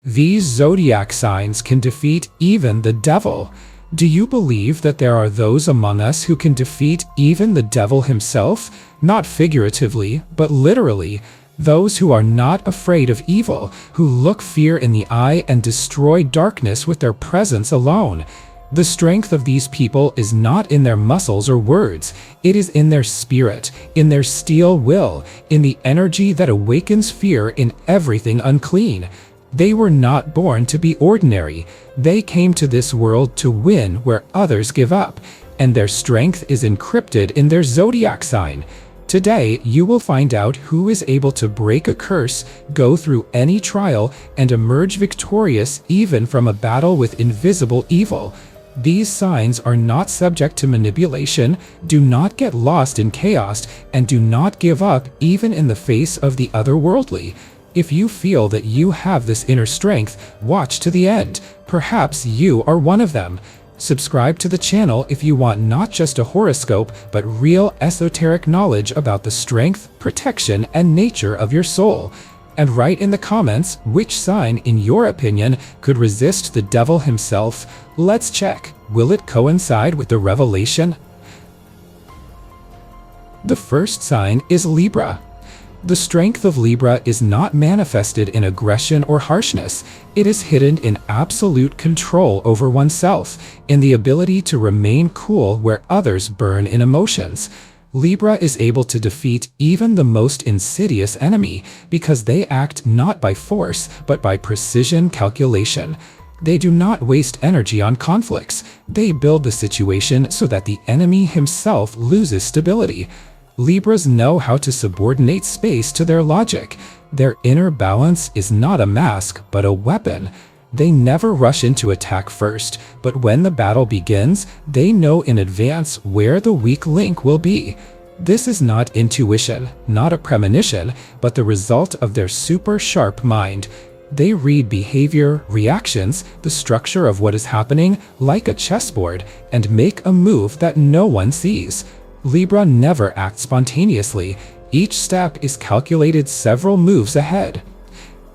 These zodiac signs can defeat even the devil. Do you believe that there are those among us who can defeat even the devil himself? Not figuratively, but literally. Those who are not afraid of evil, who look fear in the eye and destroy darkness with their presence alone. The strength of these people is not in their muscles or words. It is in their spirit, in their steel will, in the energy that awakens fear in everything unclean. They were not born to be ordinary. They came to this world to win where others give up, and their strength is encrypted in their zodiac sign. Today, you will find out who is able to break a curse, go through any trial, and emerge victorious even from a battle with invisible evil. These signs are not subject to manipulation, do not get lost in chaos, and do not give up even in the face of the otherworldly. If you feel that you have this inner strength, watch to the end. Perhaps you are one of them. Subscribe to the channel if you want not just a horoscope, but real esoteric knowledge about the strength, protection, and nature of your soul. And write in the comments which sign, in your opinion, could resist the devil himself. Let's check. Will it coincide with the revelation? The first sign is Libra. The strength of Libra is not manifested in aggression or harshness. It is hidden in absolute control over oneself, in the ability to remain cool where others burn in emotions. Libra is able to defeat even the most insidious enemy because they act not by force, but by precision calculation. They do not waste energy on conflicts. They build the situation so that the enemy himself loses stability. Libras know how to subordinate space to their logic. Their inner balance is not a mask, but a weapon. They never rush into attack first, but when the battle begins, they know in advance where the weak link will be. This is not intuition, not a premonition, but the result of their super sharp mind. They read behavior, reactions, the structure of what is happening like a chessboard, and make a move that no one sees. Libra never acts spontaneously. Each step is calculated several moves ahead.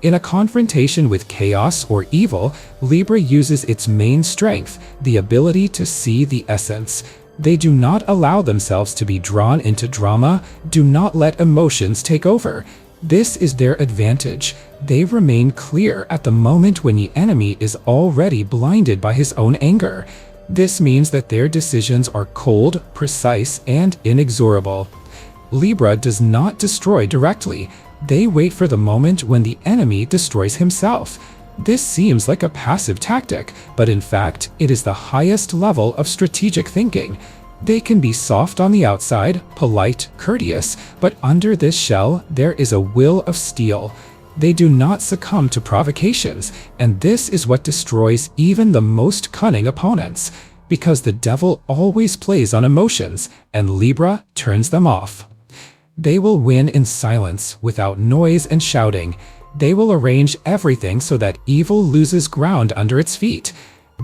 In a confrontation with chaos or evil, Libra uses its main strength, the ability to see the essence. They do not allow themselves to be drawn into drama, do not let emotions take over. This is their advantage. They remain clear at the moment when the enemy is already blinded by his own anger. This means that their decisions are cold, precise, and inexorable. Libra does not destroy directly. They wait for the moment when the enemy destroys himself. This seems like a passive tactic, but in fact, it is the highest level of strategic thinking. They can be soft on the outside, polite, courteous, but under this shell, there is a will of steel. They do not succumb to provocations, and this is what destroys even the most cunning opponents, because the devil always plays on emotions, and Libra turns them off. They will win in silence, without noise and shouting. They will arrange everything so that evil loses ground under its feet.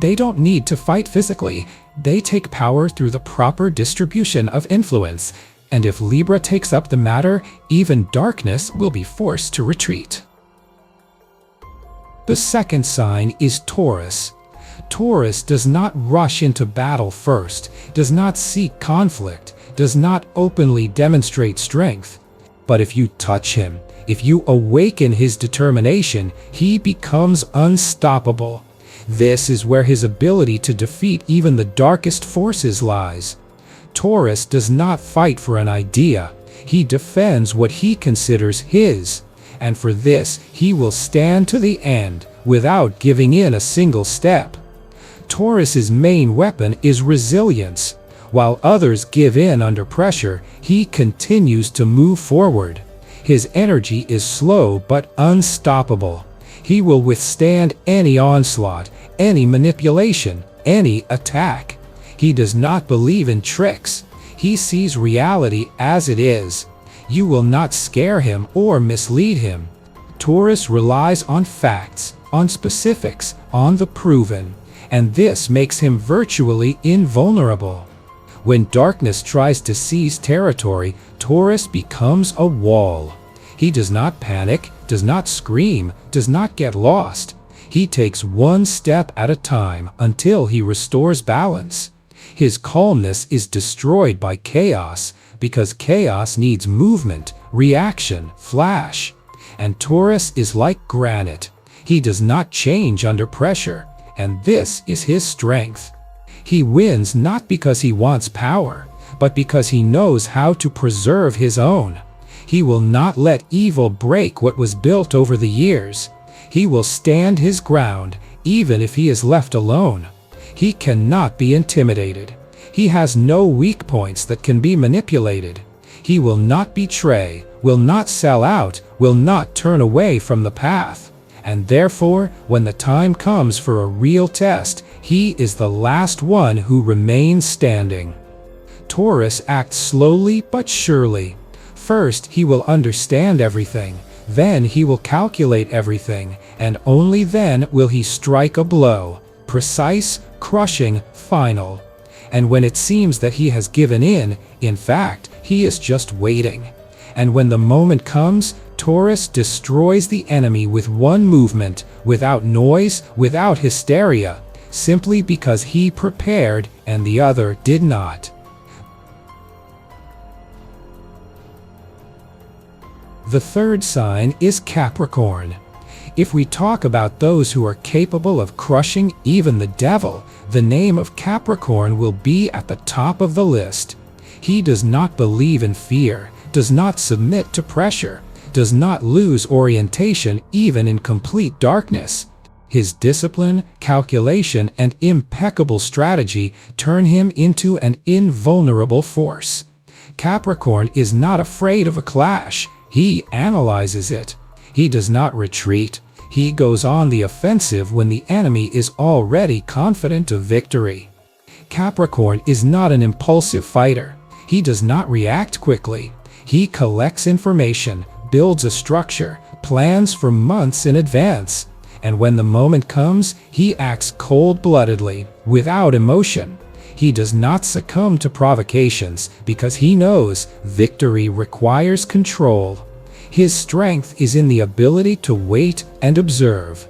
They don't need to fight physically. They take power through the proper distribution of influence. And if Libra takes up the matter, even darkness will be forced to retreat. The second sign is Taurus. Taurus does not rush into battle first, does not seek conflict, does not openly demonstrate strength. But if you touch him, if you awaken his determination, he becomes unstoppable. This is where his ability to defeat even the darkest forces lies. Taurus does not fight for an idea. He defends what he considers his. And for this, he will stand to the end without giving in a single step. Taurus's main weapon is resilience. While others give in under pressure, he continues to move forward. His energy is slow but unstoppable. He will withstand any onslaught, any manipulation, any attack. He does not believe in tricks. He sees reality as it is. You will not scare him or mislead him. Taurus relies on facts, on specifics, on the proven, and this makes him virtually invulnerable. When darkness tries to seize territory, Taurus becomes a wall. He does not panic, does not scream, does not get lost. He takes one step at a time until he restores balance. His calmness is destroyed by chaos, because chaos needs movement, reaction, flash. And Taurus is like granite. He does not change under pressure, and this is his strength. He wins not because he wants power, but because he knows how to preserve his own. He will not let evil break what was built over the years. He will stand his ground, even if he is left alone. He cannot be intimidated. He has no weak points that can be manipulated. He will not betray, will not sell out, will not turn away from the path. And therefore, when the time comes for a real test, he is the last one who remains standing. Taurus acts slowly but surely. First, he will understand everything. Then he will calculate everything, and only then will he strike a blow, precise, crushing, final. And when it seems that he has given in fact, he is just waiting. And when the moment comes, Taurus destroys the enemy with one movement, without noise, without hysteria, simply because he prepared and the other did not. The third sign is Capricorn. If we talk about those who are capable of crushing even the devil, the name of Capricorn will be at the top of the list. He does not believe in fear, does not submit to pressure, does not lose orientation even in complete darkness. His discipline, calculation, and impeccable strategy turn him into an invulnerable force. Capricorn is not afraid of a clash. He analyzes it. He does not retreat. He goes on the offensive when the enemy is already confident of victory. Capricorn is not an impulsive fighter. He does not react quickly. He collects information, builds a structure, plans for months in advance. And when the moment comes, he acts cold-bloodedly, without emotion. He does not succumb to provocations because he knows victory requires control. His strength is in the ability to wait and observe.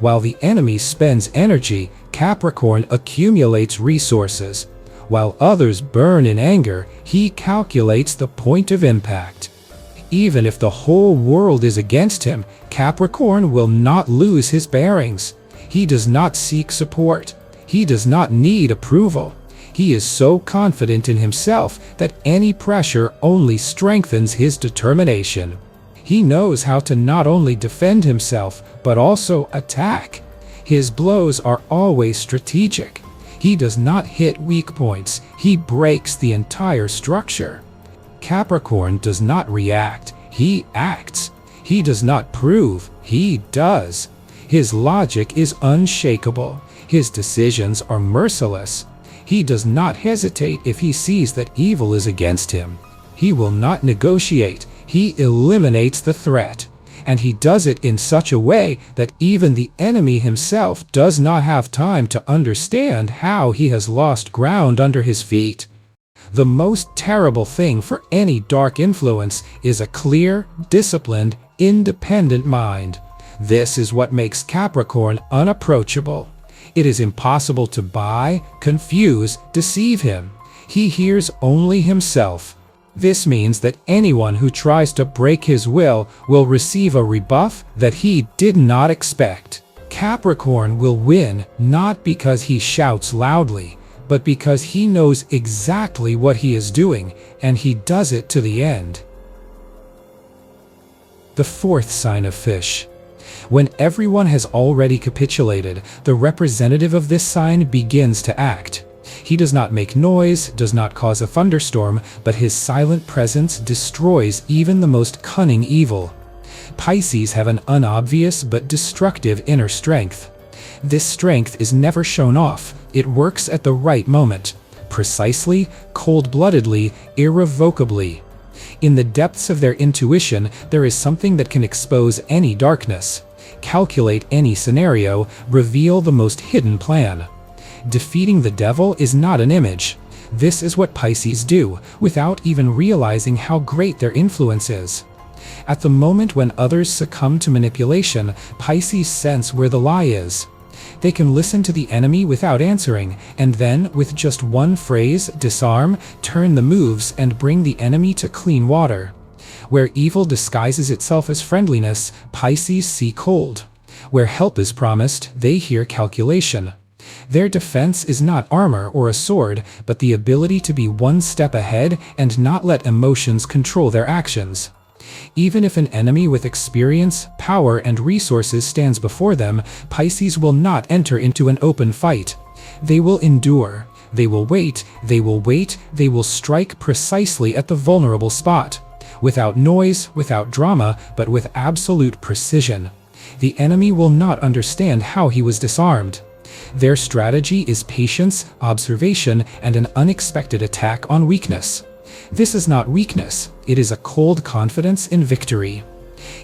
While the enemy spends energy, Capricorn accumulates resources. While others burn in anger, he calculates the point of impact. Even if the whole world is against him, Capricorn will not lose his bearings. He does not seek support. He does not need approval. He is so confident in himself that any pressure only strengthens his determination. He knows how to not only defend himself, but also attack. His blows are always strategic. He does not hit weak points. He breaks the entire structure. Capricorn does not react. He acts. He does not prove. He does. His logic is unshakable. His decisions are merciless. He does not hesitate if he sees that evil is against him. He will not negotiate. He eliminates the threat. And he does it in such a way that even the enemy himself does not have time to understand how he has lost ground under his feet. The most terrible thing for any dark influence is a clear, disciplined, independent mind. This is what makes Capricorn unapproachable. It is impossible to buy, confuse, deceive him. He hears only himself. This means that anyone who tries to break his will receive a rebuff that he did not expect. Capricorn will win not because he shouts loudly, but because he knows exactly what he is doing, and he does it to the end. The fourth sign of Fish. When everyone has already capitulated, the representative of this sign begins to act. He does not make noise, does not cause a thunderstorm, but his silent presence destroys even the most cunning evil. Pisces have an unobvious but destructive inner strength. This strength is never shown off. It works at the right moment, precisely, cold-bloodedly, irrevocably. In the depths of their intuition, there is something that can expose any darkness, calculate any scenario, reveal the most hidden plan. Defeating the devil is not an image. This is what Pisces do, without even realizing how great their influence is. At the moment when others succumb to manipulation, Pisces sense where the lie is. They can listen to the enemy without answering, and then, with just one phrase, disarm, turn the moves, and bring the enemy to clean water. Where evil disguises itself as friendliness, Pisces see cold. Where help is promised, they hear calculation. Their defense is not armor or a sword, but the ability to be one step ahead and not let emotions control their actions. Even if an enemy with experience, power, and resources stands before them, Pisces will not enter into an open fight. They will endure. They will wait. They will wait. They will strike precisely at the vulnerable spot. Without noise, without drama, but with absolute precision. The enemy will not understand how he was disarmed. Their strategy is patience, observation, and an unexpected attack on weakness. This is not weakness, it is a cold confidence in victory.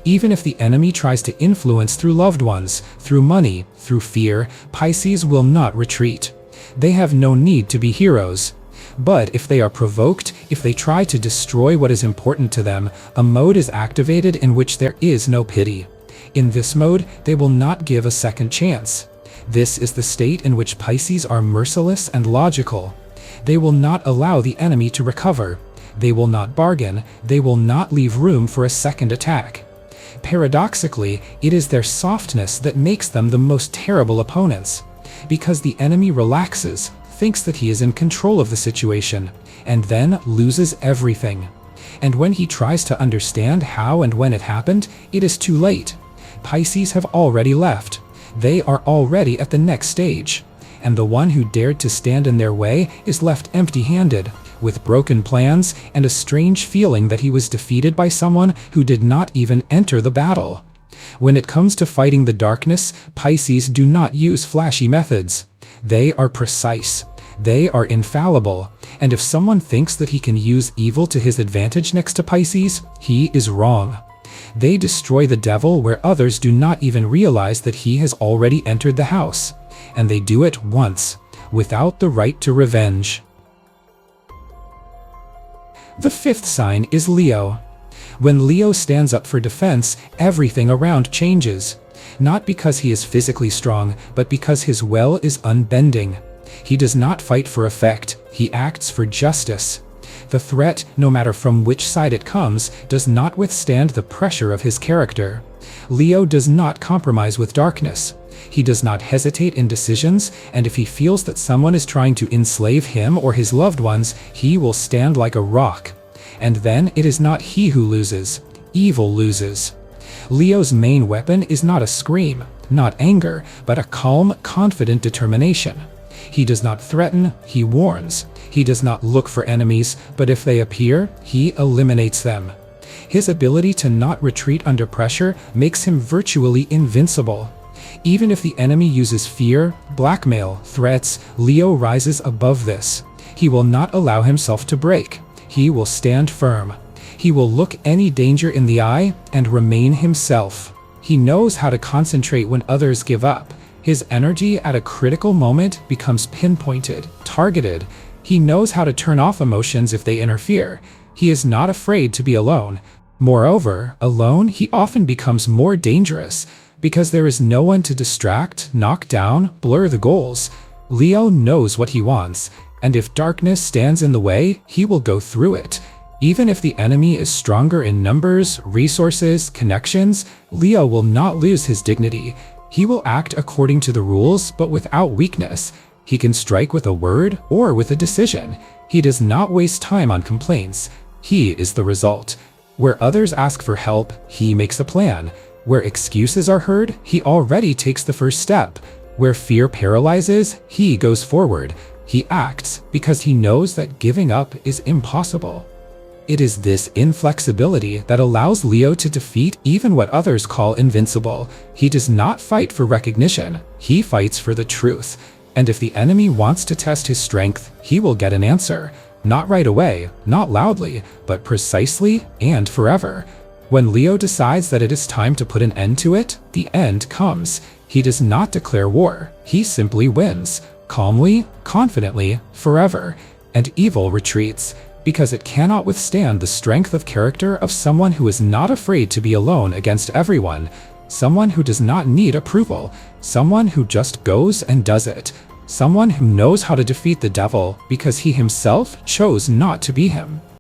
Even if the enemy tries to influence through loved ones, through money, through fear, Pisces will not retreat. They have no need to be heroes. But if they are provoked, if they try to destroy what is important to them, a mode is activated in which there is no pity. In this mode, they will not give a second chance. This is the state in which Pisces are merciless and logical. They will not allow the enemy to recover. They will not bargain. They will not leave room for a second attack. Paradoxically, it is their softness that makes them the most terrible opponents. Because the enemy relaxes, thinks that he is in control of the situation, and then loses everything. And when he tries to understand how and when it happened, it is too late. Pisces have already left. They are already at the next stage. And the one who dared to stand in their way is left empty-handed, with broken plans and a strange feeling that he was defeated by someone who did not even enter the battle. When it comes to fighting the darkness, Pisces do not use flashy methods. They are precise. They are infallible. And if someone thinks that he can use evil to his advantage next to Pisces, he is wrong. They destroy the devil where others do not even realize that he has already entered the house. And they do it once, without the right to revenge. The fifth sign is Leo. When Leo stands up for defense, everything around changes. Not because he is physically strong, but because his will is unbending. He does not fight for effect, he acts for justice. The threat, no matter from which side it comes, does not withstand the pressure of his character. Leo does not compromise with darkness. He does not hesitate in decisions, and if he feels that someone is trying to enslave him or his loved ones, he will stand like a rock. And then it is not he who loses. Evil loses. Leo's main weapon is not a scream, not anger, but a calm, confident determination. He does not threaten, he warns. He does not look for enemies, but if they appear, he eliminates them. His ability to not retreat under pressure makes him virtually invincible. Even if the enemy uses fear, blackmail, threats, Leo rises above this. He will not allow himself to break. He will stand firm. He will look any danger in the eye and remain himself. He knows how to concentrate when others give up. His energy at a critical moment becomes pinpointed, targeted. He knows how to turn off emotions if they interfere. He is not afraid to be alone. Moreover, alone, he often becomes more dangerous because there is no one to distract, knock down, blur the goals. Leo knows what he wants, and if darkness stands in the way, he will go through it. Even if the enemy is stronger in numbers, resources, connections, Leo will not lose his dignity. He will act according to the rules, but without weakness. He can strike with a word or with a decision. He does not waste time on complaints. He is the result. Where others ask for help, he makes a plan. Where excuses are heard, he already takes the first step. Where fear paralyzes, he goes forward. He acts because he knows that giving up is impossible. It is this inflexibility that allows Leo to defeat even what others call invincible. He does not fight for recognition, he fights for the truth. And if the enemy wants to test his strength, he will get an answer. Not right away, not loudly, but precisely and forever. When Leo decides that it is time to put an end to it, the end comes. He does not declare war, he simply wins. Calmly, confidently, forever. And evil retreats. because it cannot withstand the strength of character of someone who is not afraid to be alone against everyone, someone who does not need approval, someone who just goes and does it, someone who knows how to defeat the devil because he himself chose not to be him.